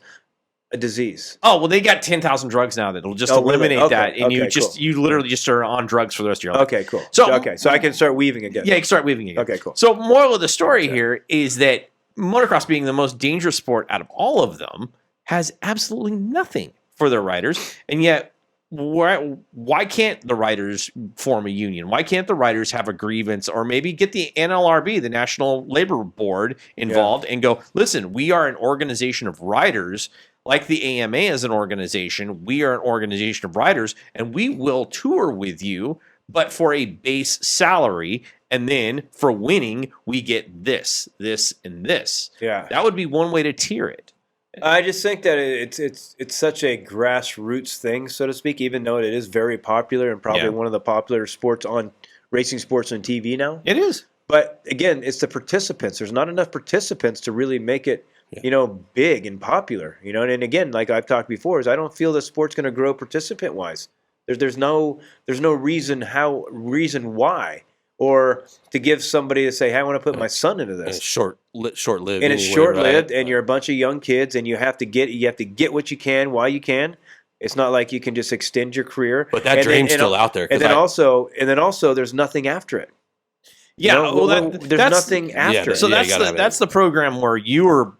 a disease? Oh, well, they got 10,000 drugs now that'll just eliminate that, and you literally just are on drugs for the rest of your life. Okay, cool. So I can start weaving again. Yeah, you can start weaving again. Okay, cool. So moral of the story here is that motocross, being the most dangerous sport out of all of them, has absolutely nothing for their riders, and yet why can't the riders form a union? Why can't the riders have a grievance, or maybe get the NLRB, the National Labor Board, involved and go, listen, we are an organization of riders. Like the AMA as an organization, we are an organization of riders, and we will tour with you, but for a base salary. And then for winning, we get this, and this. Yeah. That would be one way to tier it. I just think that it's such a grassroots thing, so to speak, even though it is very popular and probably one of the popular racing sports on TV now. It is. But again, it's the participants. There's not enough participants to really make it big and popular, and again, like I've talked before, is I don't feel the sport's going to grow participant wise. There's no reason why, or to give somebody to say, hey, I want to put my son into this. And it's short-lived. And it's short-lived, and you're a bunch of young kids, and you have to get what you can while you can. It's not like you can just extend your career. But that dream's still out there. And then also, there's nothing after it. Yeah, there's nothing after. So that's the program where you're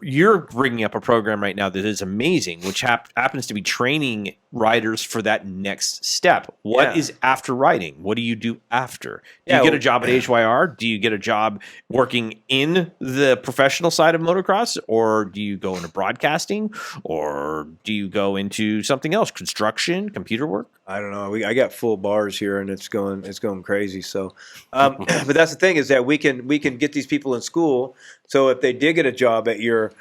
bringing up a program right now that is amazing, which happens to be training riders for that next step. What is after riding? What do you do after? Do you get a job at HYR? Do you get a job working in the professional side of motocross, or do you go into broadcasting, or do you go into something else, construction, computer work? I don't know. I got full bars here, and it's going crazy. So, but that's the thing, is that we can get these people in school. So if they did get a job at your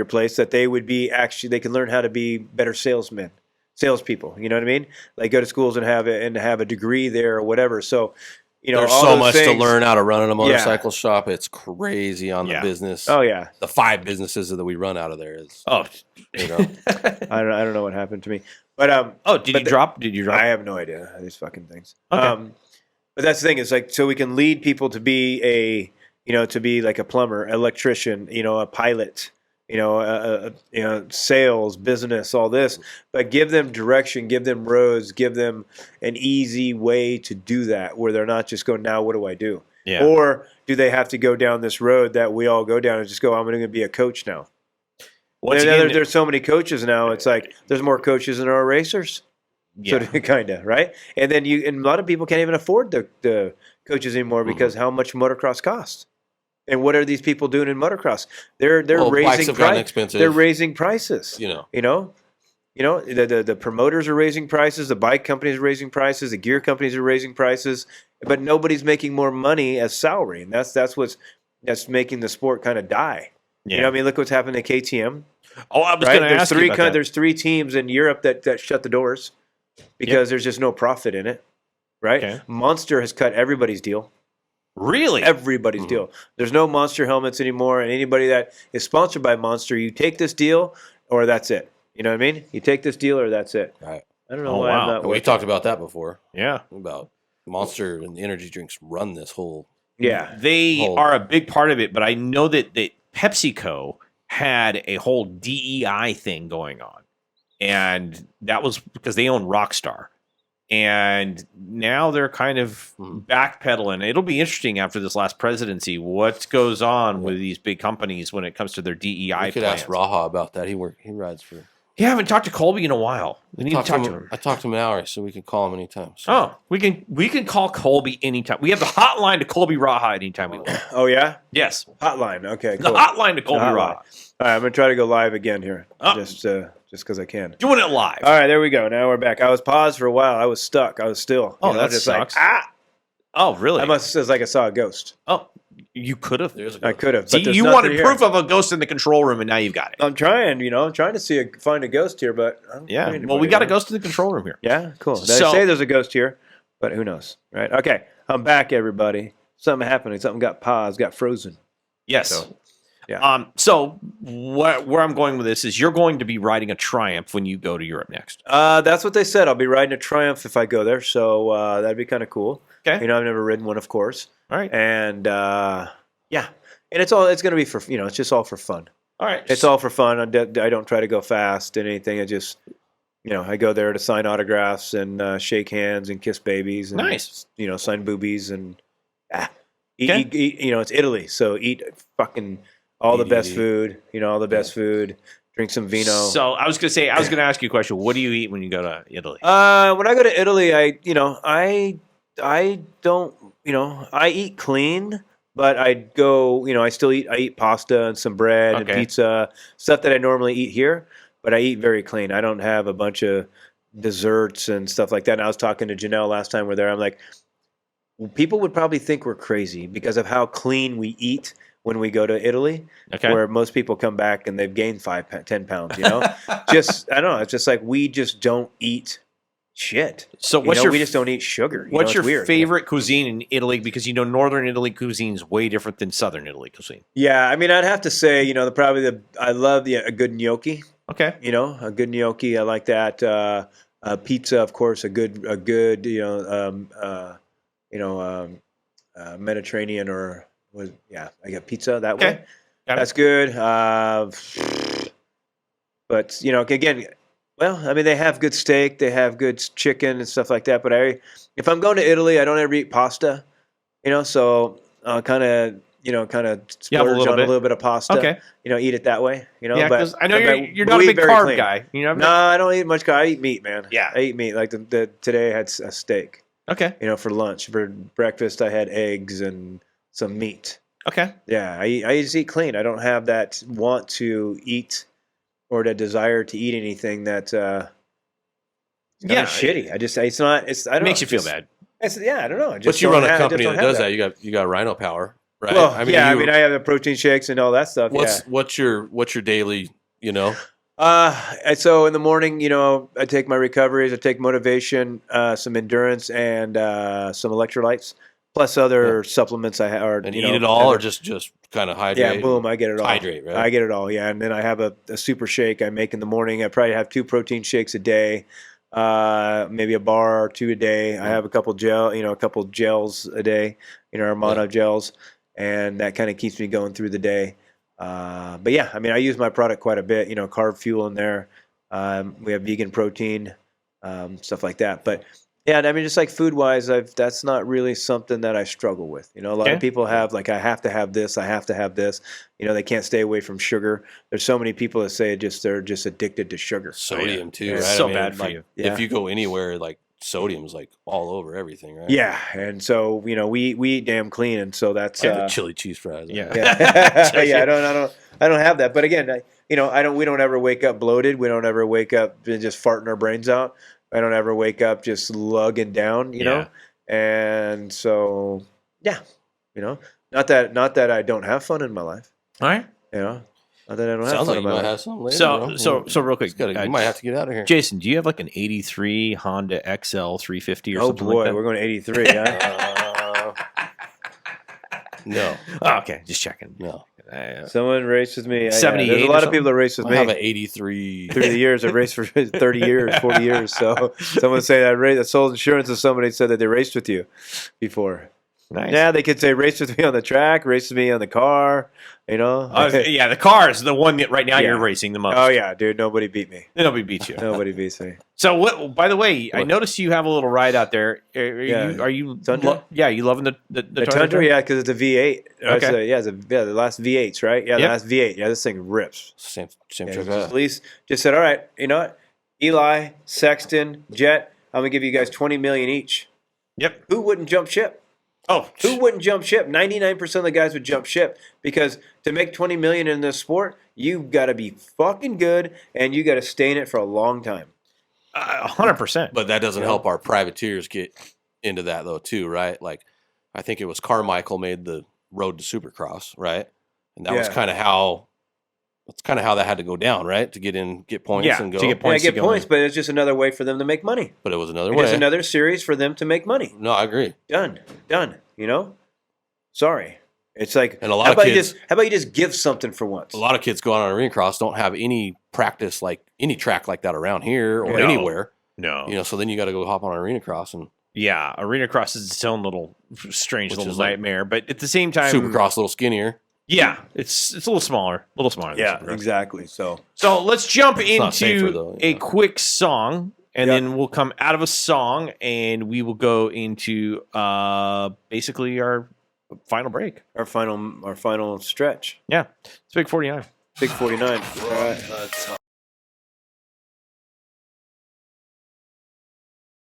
place, that they would be they can learn how to be better salespeople. You know what I mean? Like go to schools and have a degree there or whatever. So, there's all so those much things, to learn how to run in a motorcycle shop. It's crazy on the business. Oh yeah, the 5 businesses that we run out of there is. I don't know what happened to me. But did you drop? I have no idea, these fucking things. Okay. But that's the thing, is like, so we can lead people to be like a plumber, electrician, a pilot, sales, business, all this, but give them direction, give them roads, give them an easy way to do that, where they're not just going, now what do I do? Yeah. Or do they have to go down this road that we all go down and just go, I'm going to be a coach now? There's so many coaches now. It's like there's more coaches than there are racers. Yeah. So kind of, right? And then a lot of people can't even afford the coaches anymore because how much motocross costs. And what are these people doing in motocross? They're raising prices. They're raising prices. The promoters are raising prices. The bike companies are raising prices. The gear companies are raising prices. But nobody's making more money as salary, and that's making the sport kind of die. Yeah. Look what's happened to KTM. Oh, I was going to ask you about that. There's 3 teams in Europe that shut the doors because there's just no profit in it, right? Okay. Monster has cut everybody's deal. Really? Everybody's deal. There's no Monster helmets anymore, and anybody that is sponsored by Monster, you take this deal or that's it. You know what I mean? You take this deal or that's it. Right. I don't know Oh, why wow. I'm not. And we working. talked about that before. Yeah. About Monster and the energy drinks run this whole. Yeah. They Whole- are a big part of it, but I know that PepsiCo had a whole DEI thing going on. And that was because they own Rockstar. And now they're kind of backpedaling. It'll be interesting after this last presidency what goes on with these big companies when it comes to their DEI I could plans. ask Raha about that. He rides for. Yeah, I haven't talked to Colby in a while. We need to talk to him. I talked to him an hour, so we can call him anytime. So. Oh, we can call Colby anytime. We have the hotline to Colby Raha anytime we want. Oh yeah. Yes, Hotline. Okay. the Cool. hotline to Colby The hotline. Raha. All right, I'm gonna try to go live again here, Oh. just because I can. Doing it live. All right, there we go. Now we're back. I was paused for a while. I was stuck. I was still. Oh, that just sucks. Like, Oh, really? I must. It's like I saw a ghost. Oh, you could have. There's a I could have. See, you wanted proof of a ghost in the control room, and now you've got it. I'm trying. I'm trying to find a ghost here, but I don't Yeah. find Well, we anybody, got a man. ghost in the control room here. Yeah, cool. They So- say there's a ghost here, but who knows, right? Okay, I'm back, everybody. Something happening. Something got paused, got frozen. Yes. So, yeah. So where I'm going with this is you're going to be riding a Triumph when you go to Europe next. That's what they said. I'll be riding a Triumph if I go there, so that'd be kind of cool. Okay. I've never ridden one, of course, All right. and yeah, and it's going to be for it's just all for fun. All right. It's all for fun. I don't try to go fast and anything. I just, I go there to sign autographs and shake hands and kiss babies. And, Nice. Sign boobies and Okay. eat. It's Italy, so eat fucking all the best food. All the best food. Drink some vino. So I was going to ask you a question. What do you eat when you go to Italy? When I go to Italy, I don't, I eat clean. But I eat pasta and some bread and Okay. pizza, stuff that I normally eat here, but I eat very clean. I don't have a bunch of desserts and stuff like that. And I was talking to Janelle last time we're there. I'm like, people would probably think we're crazy because of how clean we eat when we go to Italy, Okay. where most people come back and they've gained 10 pounds, I don't know. It's just like we just don't eat shit. So we just don't eat sugar. What's it's your weird. favorite cuisine in Italy? Because Northern Italy cuisine is way different than Southern Italy cuisine. Yeah, I mean, I'd have to say, I love a good gnocchi. Okay. A good gnocchi. I like that. Pizza, of course, a good Mediterranean I got pizza that way. Got it. That's good. But again, well, I mean, they have good steak, they have good chicken and stuff like that. But if I'm going to Italy, I don't ever eat pasta. So I'll kind of splurge little on bit. a little bit of pasta. Okay. Eat it that way. Yeah, but because I know but you're not we a eat big very carb clean. guy. No, I don't eat much carb. I eat meat, man. Yeah. I eat meat. Like today I had a steak. Okay. For lunch. For breakfast I had eggs and some meat. Okay. Yeah, I just eat clean. I don't have that want to eat or the desire to eat anything that shitty. I don't Makes know, you feel bad. I don't know. I But just you don't run a have- I just company don't that have does that. You got Rhino Power, right? Well, I have the protein shakes and all that stuff. What's your daily? So in the morning, I take my recoveries, I take motivation, some endurance, and some electrolytes, plus other supplements I have. And eat it all, or just kind of hydrate. Yeah, boom, I get it all. Hydrate, right? I get it all, yeah. And then I have a super shake I make in the morning. I probably have 2 protein shakes a day, maybe a bar or 2 a day. I have a couple gels a day, Armada gels, and that kind of keeps me going through the day. But yeah, I mean, I use my product quite a bit, carb fuel in there. We have vegan protein, stuff like that. But yeah, I mean, just like food wise, that's not really something that I struggle with. A lot of people have like, I have to have this, I have to have this. They can't stay away from sugar. There's so many people that say they're just addicted to sugar. Sodium too, right? It's so bad for you. Yeah. If you go anywhere, like sodium's like all over everything, right? Yeah, and so we eat damn clean, and so that's I have the chili cheese fries. Yeah. yeah. I don't have that. But again, we don't ever wake up bloated. We don't ever wake up just farting our brains out. I don't ever wake up just lugging down, know. And so not that I don't have fun in my life. All right. Not that I don't have Sounds fun like in you my might life. have some later. So real quick, You might have to get out of here. Jason, do you have like an 83 Honda XL 350 or Oh something boy, like that? we're going to 83. Yeah. No, Oh, okay, just checking. no. Someone raced with me. 78 There's a or lot of people that race with I me. have an 83. Through the years, I've raced for 30 years, 40 years. So someone say I sold insurance to somebody said that they raced with you before. Nice. Yeah, they could say race with me on the track, race with me on the car. You know. Yeah, the car is the one that right now Yeah. you're racing the most. Oh yeah, dude, nobody beat me. Nobody beats you. Nobody beats me. So what? By the way, I noticed you have a little ride out there. Yeah. Are you? Tundra? Yeah, you loving the The Tundra, yeah, because it's a V8. Okay. The last V8s, right? Yeah, Yep. the last V8. Yeah, this thing rips. Same Yeah, truck. at least just said, all right, you know what? Eli, Sexton, Jet, I'm gonna give you guys 20 million each. Yep. Who wouldn't jump ship? Oh, Who wouldn't jump ship? 99% of the guys would jump ship because to make 20 million in this sport, you got to be fucking good and you got to stay in it for a long time. 100%. But that doesn't help our privateers get into that though too, right? Like I think it was Carmichael made the road to Supercross, right? And that was Yeah. kind of how that had to go down, right? To get points Yeah, and go. to get points. Yeah, get to go points, in. but it's just another way for them to make money. But it was another It's way. another series for them to make money. No, I agree. Done. You know? Sorry. It's like, And a lot how of about kids- how about you just give something for once? A lot of kids going on arena cross don't have any practice like any track like that around here or No. anywhere. No. You know, so then you got to go hop on arena cross and Yeah, arena cross is its own little strange Which little is like nightmare, but at the same time, Supercross a little skinnier. Yeah, it's a little smaller. Than Yeah, Supercross. exactly. So So let's jump It's not into safer, though, a yeah. quick song, and Yeah. then we'll come out of a song, and we will go into basically our final break. our final stretch. Yeah, it's Big 49. Big 49. All right.